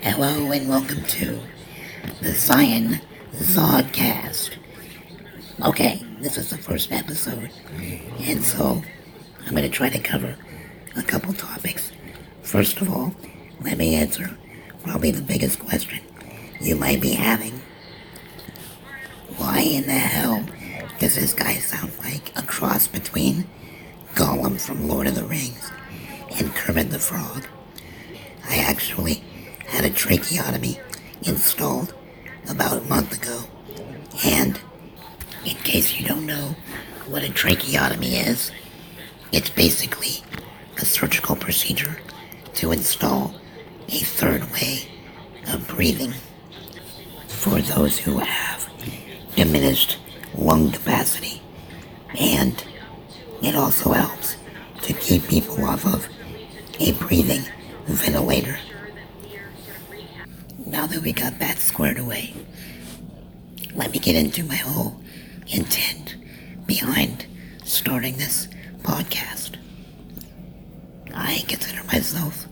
Hello and welcome to the Zion ZodCast. Okay, this is the first episode, and so I'm going to try to cover a couple topics. First of all, let me answer probably the biggest question you might be having. Why in the hell does this guy sound like a cross between Gollum from Lord of the Rings and Kermit the Frog? I actually had a tracheotomy installed about a month ago, and in case you don't know what a tracheotomy is, it's basically a surgical procedure to install a third way of breathing for those who have diminished lung capacity, and it also helps to keep people off of a breathing ventilator. Now that we got that squared away, let me get into my whole intent behind starting this podcast. I consider myself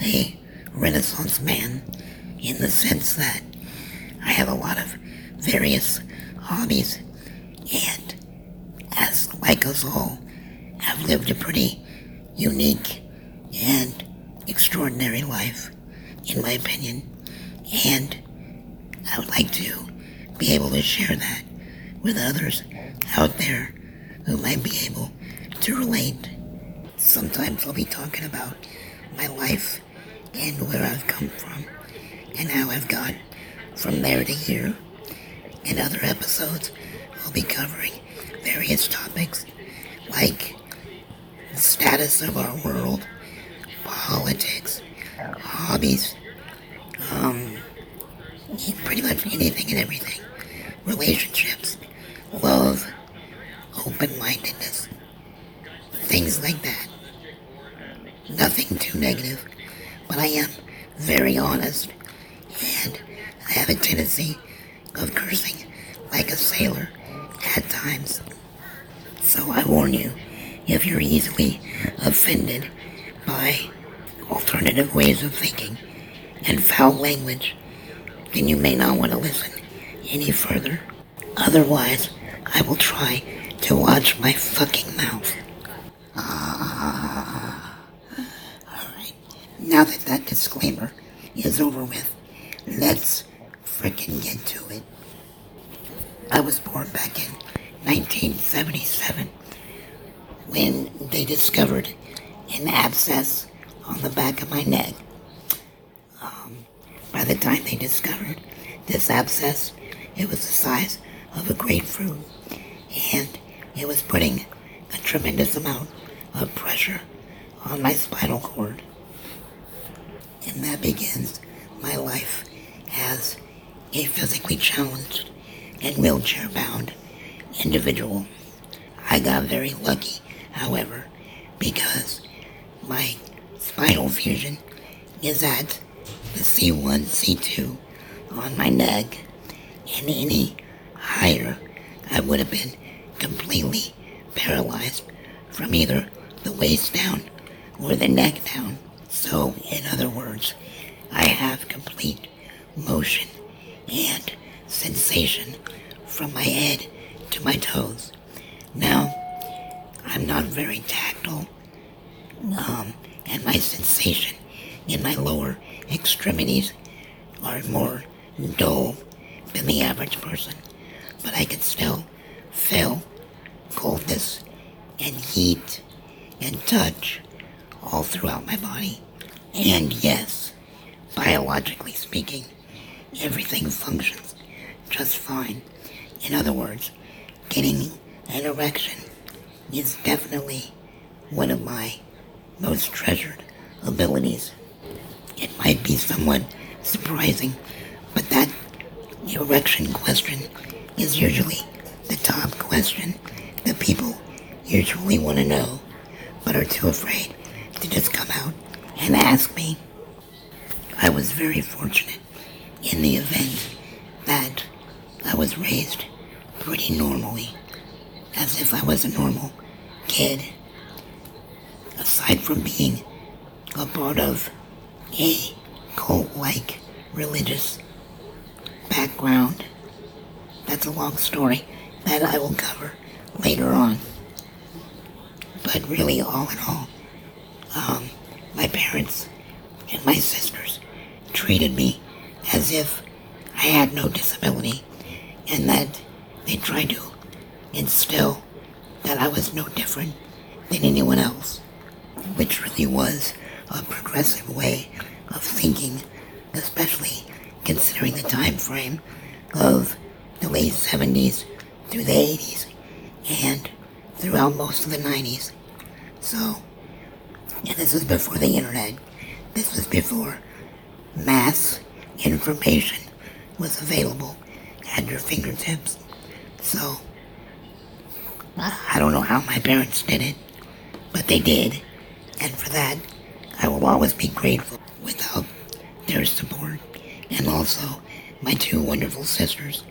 a Renaissance man in the sense that I have a lot of various hobbies, and as like us all, have lived a pretty unique and extraordinary life, in my opinion, and I would like to be able to share that with others out there who might be able to relate. Sometimes I'll be talking about my life and where I've come from and how I've got from there to here. In other episodes, I'll be covering various topics like the status of our world, politics, hobbies, pretty much anything and everything. Relationships, love, open-mindedness, things like that. Nothing too negative, but I am very honest, and I have a tendency of cursing like a sailor at times. So I warn you, if you're easily offended by alternative ways of thinking and foul language, then you may not want to listen any further. Otherwise, I will try to watch my fucking mouth. Alright, now that that disclaimer is over with, let's frickin' get to it. I was born back in 1977 when they discovered an abscess on the back of my neck. By the time they discovered this abscess, it was the size of a grapefruit, and it was putting a tremendous amount of pressure on my spinal cord. And that begins my life as a physically challenged and wheelchair-bound individual. I got very lucky, however, because my spinal fusion is at the C1, C2 on my neck, and any higher I would have been completely paralyzed from either the waist down or the neck down. So, in other words, I have complete motion and sensation from my head to my toes. Now, I'm not very tactile, and my sensation in my lower extremities are more dull than the average person, but I can still feel coldness and heat and touch all throughout my body. And yes, biologically speaking, everything functions just fine. In other words, getting an erection is definitely one of my most treasured abilities. It might be somewhat surprising, but that erection question is usually the top question that people usually want to know, but are too afraid to just come out and ask me. I was very fortunate in the event that I was raised pretty normally, as if I was a normal kid. Aside from being a part of a cult-like religious background. That's a long story that I will cover later on. But really, all in all, my parents and my sisters treated me as if I had no disability, and that they tried to instill that I was no different than anyone else, which really was a progressive way of thinking, especially considering the time frame of the late 70s through the 80s and throughout most of the 90s. So, and this was before the internet. This was before mass information was available at your fingertips. So, I don't know how my parents did it, but they did. And for that, I will always be grateful. Without their support, and also my two wonderful sisters,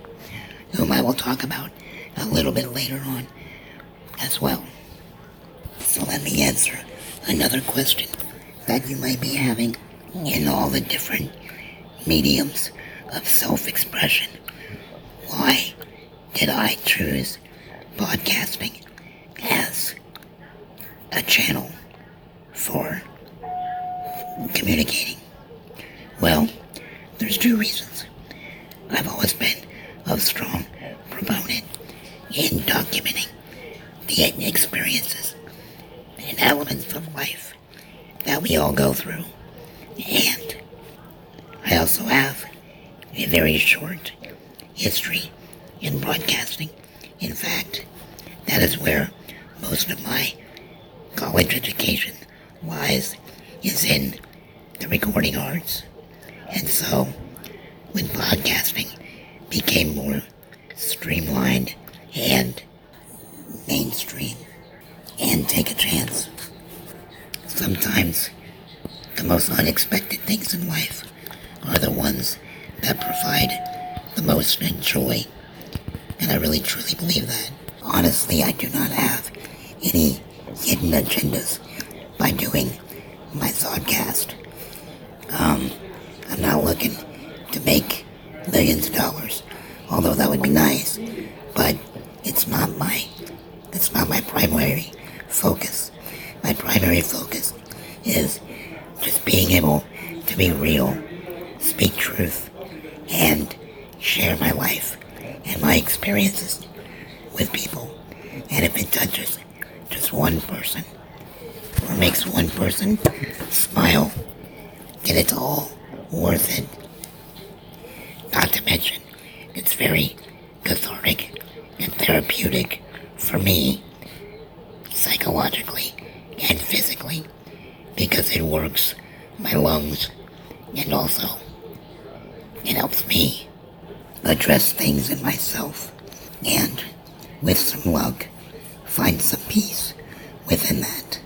whom I will talk about a little bit later on as well. So let me answer another question that you might be having in all the different mediums of self-expression. Why did I choose podcasting as a channel for communicating? Well, there's two reasons. I've always been a strong proponent in documenting the experiences and elements of life that we all go through. And I also have a very short history in broadcasting. In fact, that is where most of my college education lies, is in the recording arts. And so, when podcasting became more streamlined and mainstream, and take a chance, sometimes the most unexpected things in life are the ones that provide the most joy. And I really truly believe that. Honestly, I do not have any hidden agendas by doing my ZodCast. I'm not looking to make millions of dollars, although that would be nice, but it's not my primary focus. My primary focus is just being able to be real, speak truth, and share my life and my experiences with people. And if it touches just one person, or makes one person smile, then it's all worth it. Not to mention, it's very cathartic and therapeutic for me, psychologically and physically, because it works my lungs, and also it helps me address things in myself, and with some luck, find some peace within that.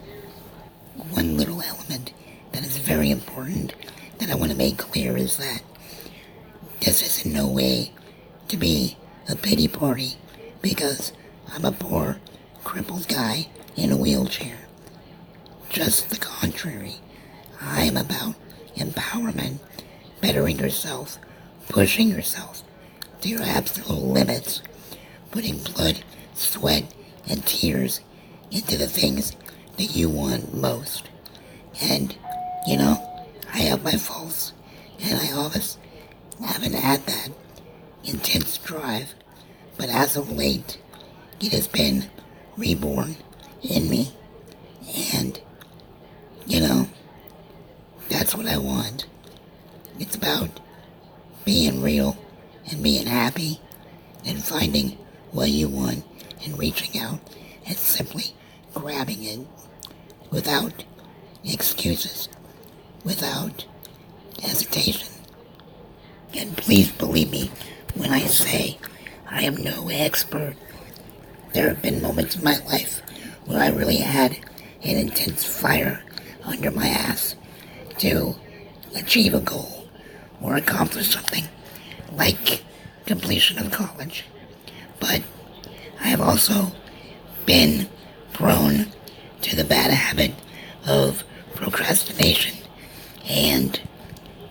One little element that is very important that I want to make clear is that this is in no way to be a pity party because I'm a poor, crippled guy in a wheelchair. Just the contrary. I am about empowerment, bettering yourself, pushing yourself to your absolute limits, putting blood, sweat, and tears into the things that you want most. And, I have my faults, and I always haven't had that intense drive, but as of late, it has been reborn in me, and, that's what I want. It's about being real and being happy and finding what you want and reaching out and simply grabbing it without excuses, without hesitation. And please believe me when I say I am no expert. There have been moments in my life where I really had an intense fire under my ass to achieve a goal or accomplish something like completion of college. But I have also been prone to the bad habit of procrastination and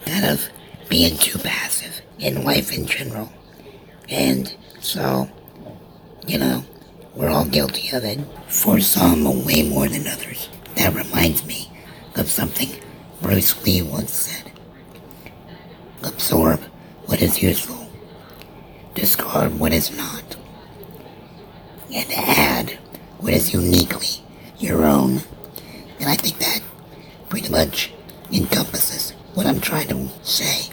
kind of being too passive in life in general. And so, we're all guilty of it. For some, way more than others. That reminds me of something Bruce Lee once said. Absorb what is useful. Discard what is not. And add what is uniquely your own. And I think that pretty much encompasses what I'm trying to say.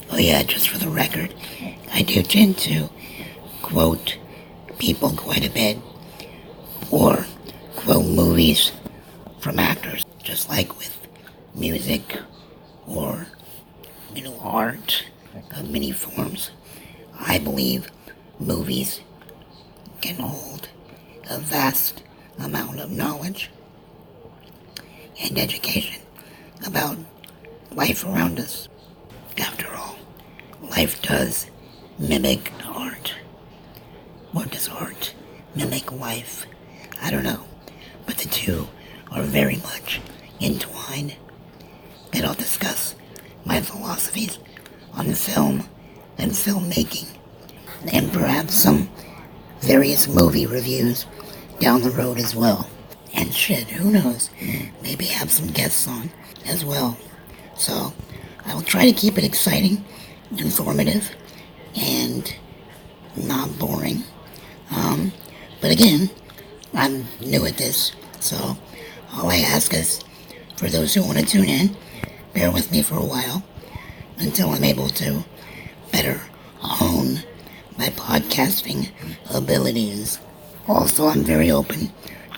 Oh yeah, just for the record, I do tend to quote people quite a bit, or quote movies from actors, just like with music or, art of many forms. I believe movies can hold a vast amount of knowledge and education about life around us. After all, life does mimic art. Or does art mimic life? I don't know. But the two are very much entwined. And I'll discuss my philosophies on film and filmmaking, and perhaps some various movie reviews down the road as well. And shit, who knows? Maybe have some guests on as well. So, I will try to keep it exciting, informative, and not boring. But again, I'm new at this, so all I ask is for those who want to tune in, bear with me for a while until I'm able to better hone my podcasting abilities. Also, I'm very open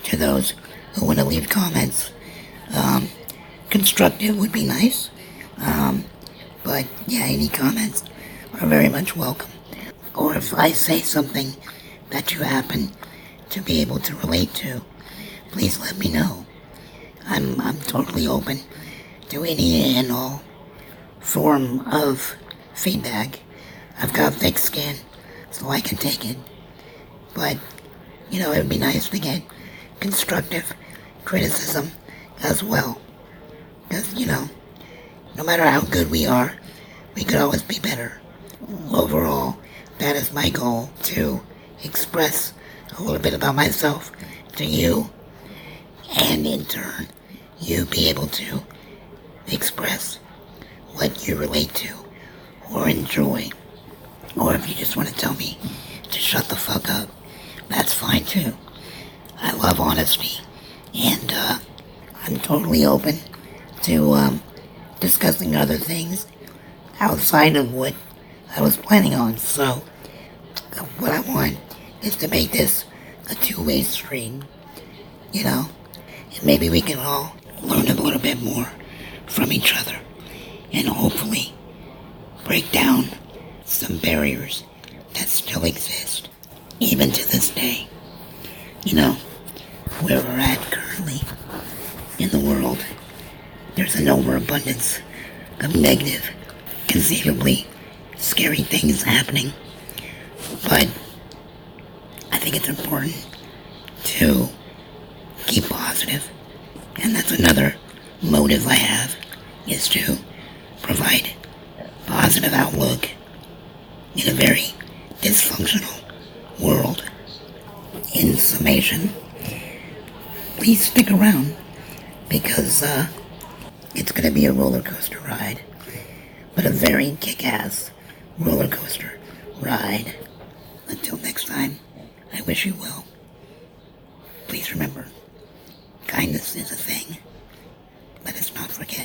to those who want to leave comments. Constructive would be nice, but yeah, any comments are very much welcome. Or if I say something that you happen to be able to relate to, please let me know. I'm totally open to any and all form of feedback. I've got thick skin, so I can take it. But, it would be nice to get constructive criticism as well. Because, no matter how good we are, we could always be better. Overall, that is my goal, to express a little bit about myself to you, and in turn, you be able to express what you relate to or enjoy. Or if you just want to tell me to shut the fuck up, that's fine too. I love honesty, and I'm totally open to discussing other things outside of what I was planning on. So, what I want is to make this a two-way stream, and maybe we can all learn a little bit more from each other, and hopefully break down some barriers that still exist, even to this day. Where we're at currently in the world, there's an overabundance of negative, conceivably scary things happening. But I think it's important to keep positive, and that's another motive I have, is to provide positive outlook in a very dysfunctional world. In summation, please stick around, because it's going to be a roller coaster ride, but a very kick-ass roller coaster ride. Until next time, I wish you well. Please remember, kindness is a thing. Let us not forget.